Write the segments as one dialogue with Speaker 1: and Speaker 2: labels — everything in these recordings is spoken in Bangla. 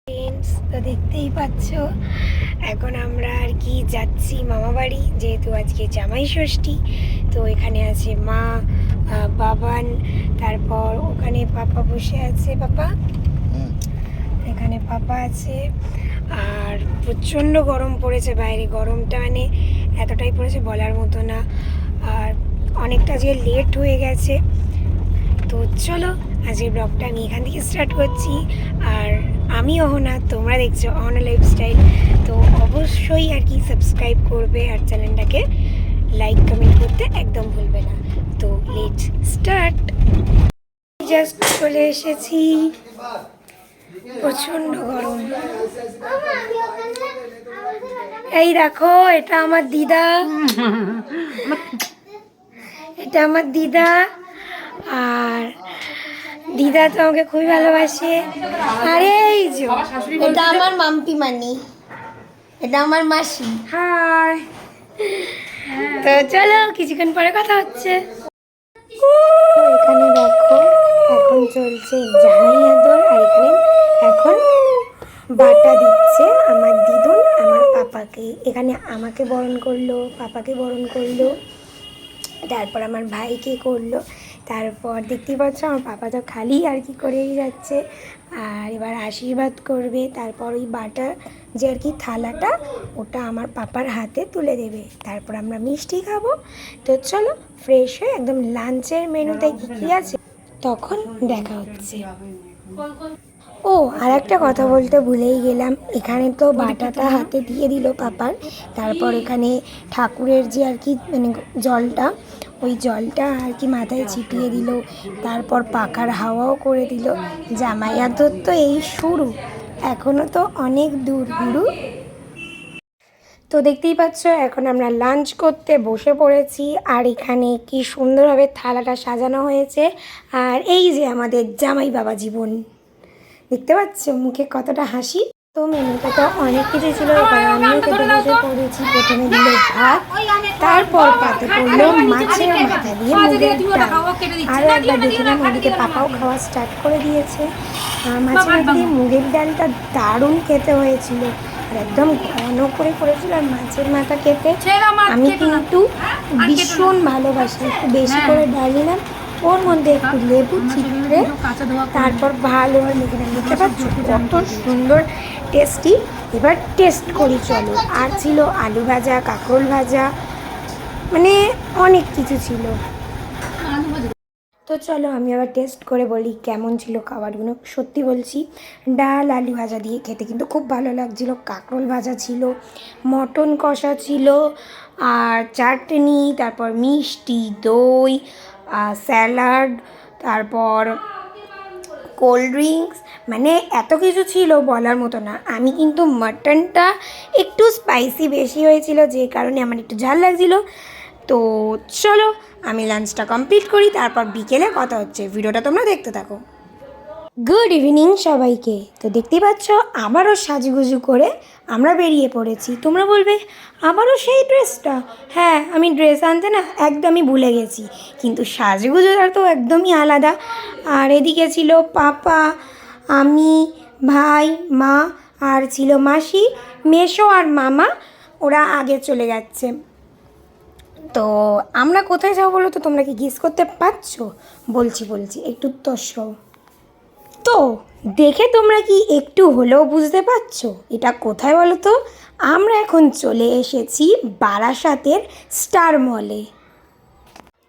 Speaker 1: ফ্রেন্ডস, তো দেখতেই পাচ্ছ এখন আমরা আর কি যাচ্ছি মামা বাড়ি, যেহেতু আজকে জামাই ষষ্ঠী। তো এখানে আছে মা, বাবান, তারপর ওখানে পাপা বসে আছে। পাপা, এখানে পাপা আছে। আর প্রচণ্ড গরম পড়েছে বাইরে, গরমটা মানে এতটাই পড়েছে বলার মতো না। আর অনেকটা যে লেট হয়ে গেছে। তো চলো আজকের ব্লগটা আমি এখান থেকে স্টার্ট করছি। আর আমি অহনা, তোমরা দেখছো অহনা লাইফস্টাইল। তো অবশ্যই আর কি সাবস্ক্রাইব করবে আর চ্যানেলটাকে লাইক কমেন্ট করতে একদম ভুলবে না। তো লেটস স্টার্ট। জাস্ট চলে এসেছি, প্রচণ্ড গরম। এই দেখো, এটা আমার দিদা, এটা আমার দিদা। আর দিদা তো আমাকে খুবই ভালোবাসে। আরে এই যে
Speaker 2: এটা আমার মাম্পি মানি, এটা আমার মাসি।
Speaker 1: হাই। তো চলো কিছুক্ষণ পরে কথা হচ্ছে। এখানে দেখো এখন চলছে জামাই আদর, আর এখানে এখন বাটা দিচ্ছে আমার দিদুন আমার পাপাকে। এখানে আমাকে বরণ করলো, পাপাকে বরণ করলো, তারপর আমার ভাইকে করলো। তারপর দেখতেই পাচ্ছ আমার পাপা তো খালি আর কি করেই যাচ্ছে। আর এবার আশীর্বাদ করবে, তারপর ওই বাটা যে আর কি থালাটা, ওটা আমার পাপার হাতে তুলে দেবে। তারপর আমরা মিষ্টি খাবো। তো চলো ফ্রেশ হয়ে একদম লাঞ্চের মেনুতে কী কী আছে তখন দেখা হচ্ছে। ও, আর একটা কথা বলতে ভুলেই গেলাম, এখানে তো বাটাটা হাতে দিয়ে দিল পাপার। তারপর এখানে ঠাকুরের যে আর কি মানে জলটা, ওই জলটা আর কি মাথায় ছিটিয়ে দিল। তারপর পাখার হাওয়াও করে দিল। জামাই আদর তো এই শুরু, এখনও তো অনেক দূর গুরু। তো দেখতেই পাচ্ছ এখন আমরা লাঞ্চ করতে বসে পড়েছি। আর এখানে কি সুন্দরভাবে থালাটা সাজানো হয়েছে। আর এই যে আমাদের জামাই বাবা জীবন, দেখতে পাচ্ছ মুখে কতটা হাসি। তো মেনুটা তো অনেক কিছু ছিল, এবার আমিও খেতে বসে পড়েছি। প্রথমে দিল ভাত, তারপর পাতে পড়লো মাছের মাথা দিয়ে মুগের ডাল। আরও একবার দেখলাম ওদিকে পাপাও খাওয়া স্টার্ট করে দিয়েছে। মাছের মাথা দিয়ে মুগের ডালটা দারুণ খেতে হয়েছিল, আর একদম ঘন করে করেছিল। আর মাছের মাথা খেতে আমি কিন্তু ভীষণ ভালোবাসি, একটু বেশি করে ডাল নিলাম, ওর মধ্যে একটু লেবু চিপড়ে তারপর ভালোভাবে মেখে নেব। দেখতে পাচ্ছ কত সুন্দর টেস্টি। এবার টেস্ট করি চলো। আর ছিল আলু ভাজা, কাঁকরোল ভাজা, মানে অনেক কিছু ছিল। তো চলো আমি আবার টেস্ট করে বলি কেমন ছিল খাবারগুলো। সত্যি বলছি, ডাল আলু ভাজা দিয়ে খেতে কিন্তু খুব ভালো লাগছিলো। কাঁকরোল ভাজা ছিল, মটন কষা ছিল, আর চাটনি, তারপর মিষ্টি, দই, স্যালাড, তারপর কোল্ড ড্রিঙ্কস, মানে এত কিছু ছিল বলার মতো না। আমি কিন্তু মাটনটা একটু স্পাইসি বেশি হয়েছিল, যে কারণে আমার একটু ঝাল লাগছিল। তো চলো আমি লাঞ্চটা কমপ্লিট করি, তারপর বিকেলে কথা হচ্ছে। ভিডিওটা তোমরা দেখতে থাকো। গুড ইভিনিং সবাইকে। তো দেখতেই পাচ্ছ আবারও সাজুগুজু করে আমরা বেরিয়ে পড়েছি। তোমরা বলবে আবারও সেই ড্রেসটা? হ্যাঁ, আমি ড্রেস আনতে না একদমই ভুলে গেছি, কিন্তু সাজুগুজুটা তো একদমই আলাদা। আর এদিকে ছিল পাপা, আমি, ভাই, মা, আর ছিল মাসি, মেসো আর মামা, ওরা আগে চলে যাচ্ছে। তো আমরা কোথায় যাবো বলো তো? তোমরা কি গেস করতে পারছো? বলছি একটু তস্য। তো দেখে তোমরা কি একটু হলেও বুঝতে পারছো এটা কোথায় বলো তো? আমরা এখন চলে এসেছি বারাসাতের স্টার মলে।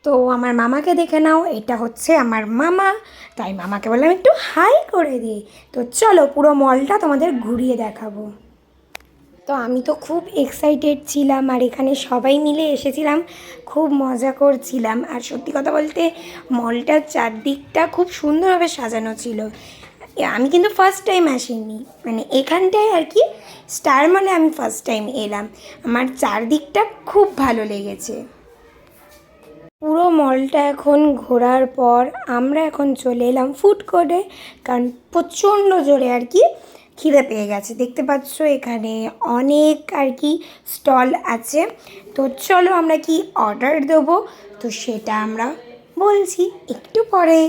Speaker 1: তো আমার মামাকে দেখে নাও, এটা হচ্ছে আমার মামা। তাই মামাকে বললাম একটু হাই করে দিই। তো চলো পুরো মলটা তোমাদের ঘুরিয়ে দেখাবো। তো আমি তো খুব এক্সাইটেড ছিলাম, আর এখানে সবাই মিলে এসেছিলাম, খুব মজা করছিলাম। আর সত্যি কথা বলতে মলটার চারদিকটা খুব সুন্দরভাবে সাজানো ছিল। আমি কিন্তু ফার্স্ট টাইম আসিনি, মানে এখানটায় আর কি স্টার মলে আমি ফার্স্ট টাইম এলাম। আমার চারদিকটা খুব ভালো লেগেছে। পুরো মলটা এখন ঘোরার পর আমরা এখন চলে এলাম ফুড কোর্টে, কারণ প্রচণ্ড জোরে আর কি খিদে পেয়ে গেছে। দেখতে পাচ্ছ এখানে অনেক আর কি স্টল আছে। তো চলো আমরা কি অর্ডার দেবো, তো সেটা আমরা বলছি একটু পরে।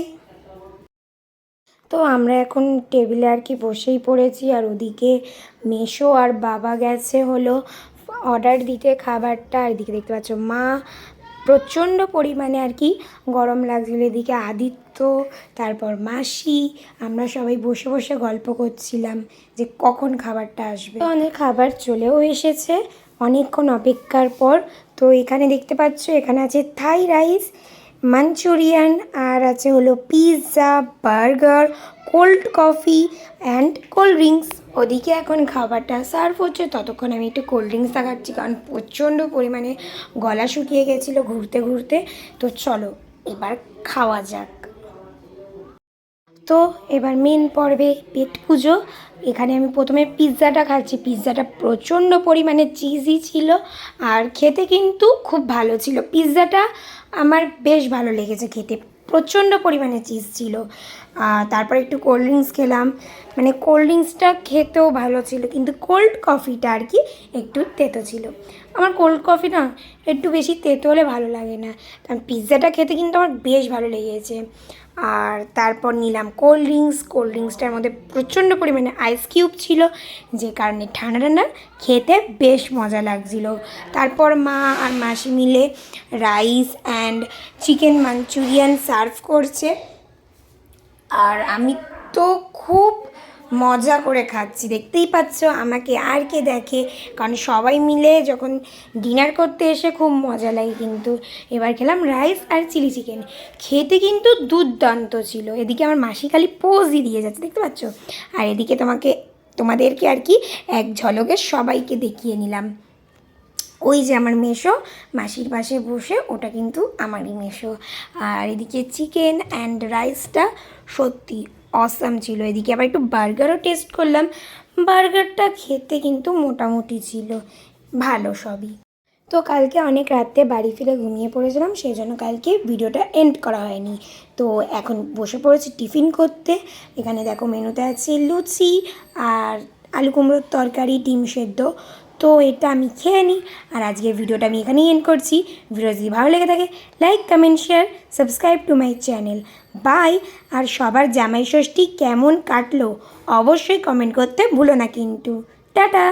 Speaker 1: তো আমরা এখন টেবিলে আর কি বসেই পড়েছি, আর ওদিকে মেশো আর বাবা গেছে হলো অর্ডার দিতে খাবারটা। আর এদিকে দেখতে পাচ্ছ মা প্রচণ্ড পরিমাণে আর কি গরম লাগছিল। এদিকে আদিত্য, তারপর মাসি, আমরা সবাই বসে বসে গল্প করছিলাম যে কখন খাবারটা আসবে। তো অনেক খাবার চলেও এসেছে অনেকক্ষণ অপেক্ষার পর। তো এখানে দেখতে পাচ্ছ এখানে আছে থাই রাইস, মাঞ্চুরিয়ান, আর আছে হলো pizza, burger, cold coffee and cold drinks. ওদিকে এখন খাবারটা সার্ভ হচ্ছে, ততক্ষণ আমি একটু কোল্ড ড্রিঙ্কসটা খাচ্ছি, কারণ প্রচণ্ড পরিমাণে গলা শুকিয়ে গেছিলো ঘুরতে ঘুরতে। তো চলো এবার খাওয়া যাক। তো এবার মেন পর্বে পেট পুজো। এখানে আমি প্রথমে পিৎজাটা খাচ্ছি। পিৎজাটা প্রচণ্ড পরিমাণে চিজি ছিল আর খেতে কিন্তু খুব ভালো ছিল। পিৎজাটা আমার বেশ ভালো লেগেছে খেতে, প্রচণ্ড পরিমাণে চিজ ছিল। তারপর একটু কোল্ড ড্রিঙ্কস খেলাম, মানে কোল্ড ড্রিঙ্কসটা খেতেও ভালো ছিল, কিন্তু কোল্ড কফিটা আর কি একটু তেতো ছিল। আমার কোল্ড কফি না একটু বেশি তেতো হলে ভালো লাগে না, কারণ পিৎজাটা খেতে কিন্তু আমার বেশ ভালো লেগেছে। আর তারপর নিলাম কোল্ড ড্রিঙ্কস। কোল্ড ড্রিঙ্কসটার মধ্যে প্রচণ্ড পরিমাণে আইস কিউব ছিল, যে কারণে ঠান্ডা ঠান্ডা খেতে বেশ মজা লাগছিল। তারপর মা আর মাসি মিলে rice and chicken Manchurian serve করছে, আর আমি তো খুব মজা করে খাচ্ছি। দেখতেই পাচ্ছ আমাকে আর কে দেখে, কারণ সবাই মিলে যখন ডিনার করতে এসে খুব মজা লাগে। কিন্তু এবার খেলাম রাইস আর চিলি চিকেন, খেতে কিন্তু দুর্দান্ত ছিল। এদিকে আমার মাসি খালি পোজই দিয়ে যাচ্ছে, দেখতে পাচ্ছ। আর এদিকে তোমাদেরকে আর কি এক ঝলকে সবাইকে দেখিয়ে নিলাম। ওই যে আমার মেশো মাসির পাশে বসে, ওটা কিন্তু আমারই মেশো। আর এদিকে চিকেন অ্যান্ড রাইসটা সত্যি অসাম ছিল। এদিকে আবার একটু বার্গারও টেস্ট করলাম। বার্গারটা খেতে কিন্তু মোটামুটি ছিল, ভালো সবই। তো কালকে অনেক রাতে বাড়ি ফিরে ঘুমিয়ে পড়েছিলাম, সেই জন্য কালকে ভিডিওটা এন্ড করা হয়নি। তো এখন বসে পড়েছি টিফিন করতে। এখানে দেখো মেনুতে আছে লুচি আর আলু কুমড়োর তরকারি, ডিম সেদ্ধ। তো এটা আমি খেয়ে নিই, আর আজকের ভিডিওটা আমি এখানেই এন্ড করছি। ভিডিও যদি ভালো লেগে থাকে like, comment, share, subscribe to my channel. Bye. আর সবার জামাই ষষ্ঠী কেমন কাটলো অবশ্যই কমেন্ট করতে ভুলো না কিন্তু। টাটা।